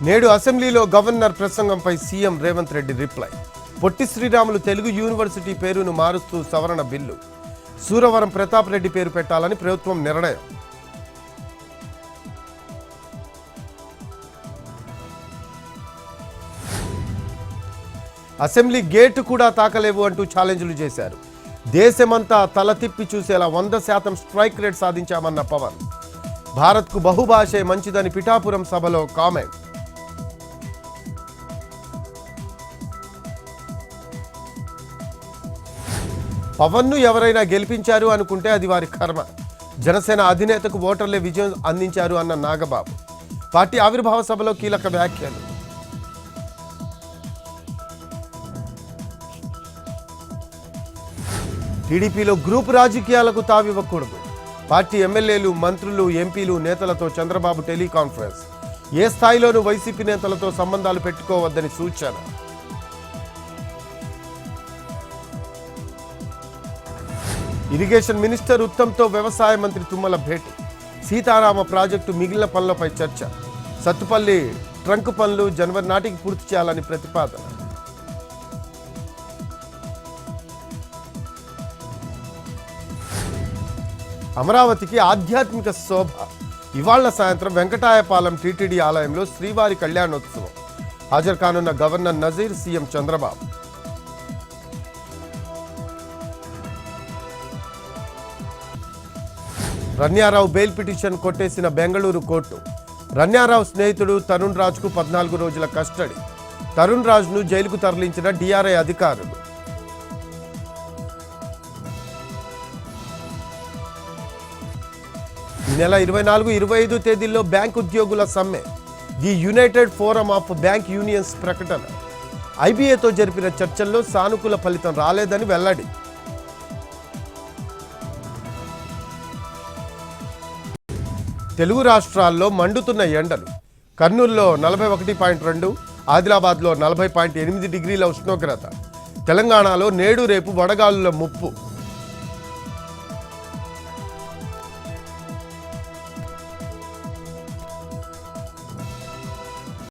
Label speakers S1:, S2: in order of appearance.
S1: నేడు అసెంబ్లీలో గవర్నర్ ప్రసంగంపై CM Revanth Reddy reply. Potti Sriramulu Telugu university పేరును మారుస్తూ సవరణ బిల్లు. సూరవరం ప్రతాప్ రెడ్డి పేరు పెట్టాలని ప్రభుత్వం నిర్ణయం. అసెంబ్లీ గేటు కూడా తాకలేవు అంటూ ఛాలెంజ్లు చేశారు. దేశమంతా తల తిప్పి చూసేలా 100% స్ట్రైక్ రేట్ సాధించామన్న పవన్. భారత్కు బహుభాషే మంచిదని పిఠాపురం సభలో కామెంట్. పవన్ను ఎవరైనా గెలిపించారు అనుకుంటే అది వారి కర్మ. జనసేన అధినేతకు ఓటర్లే విజయం అందించారు అన్న నాగబాబు. పార్టీ ఆవిర్భావ సభలో కీలక వ్యాఖ్యలు. టీడీపీలో గ్రూప్ రాజకీయాలకు తావివ్వకూడదు. పార్టీ ఎమ్మెల్యేలు, మంత్రులు, ఎంపీలు, నేతలతో చంద్రబాబు టెలికాన్ఫరెన్స్. ఏ స్థాయిలోనూ వైసీపీ నేతలతో సంబంధాలు పెట్టుకోవద్దని సూచన. ఇరిగేషన్ మినిస్టర్ ఉత్తమ్తో వ్యవసాయ మంత్రి తుమ్మల భేటీ. సీతారామ ప్రాజెక్టు మిగిలిన పనులపై చర్చ. సత్తుపల్లి ట్రంక్ పనులు జనవరి నాటికి పూర్తి చేయాలని ప్రతిపాదన. అమరావతికి ఆధ్యాత్మిక శోభ. ఇవాళ్ల సాయంత్రం వెంకటాయపాలెం టీటీడీ ఆలయంలో శ్రీవారి కళ్యాణోత్సవం. హాజరు కానున్న governor Nazir, CM Chandrababu. Ranya Rao bail petition కొట్టేసిన బెంగళూరు కోర్టు. రన్యారావు స్నేహితుడు తరుణ్ రాజ్కు 14 రోజుల కస్టడీ. తరుణ్ రాజ్ను జైలుకు తరలించిన డిఆర్ఐ అధికారులు. ఈ నెల 24, 25 తేదీల్లో బ్యాంక్ ఉద్యోగుల సమ్మె. The United forum of bank unions ప్రకటన. ఐబీఏతో జరిపిన చర్చల్లో సానుకూల ఫలితం రాలేదని వెల్లడి. తెలుగు రాష్ట్రాల్లో మండుతున్న ఎండలు. కర్నూలులో 41.2, ఆదిలాబాద్లో 40.8 డిగ్రీల ఉష్ణోగ్రత. తెలంగాణలో నేడు రేపు వడగాలుల ముప్పు.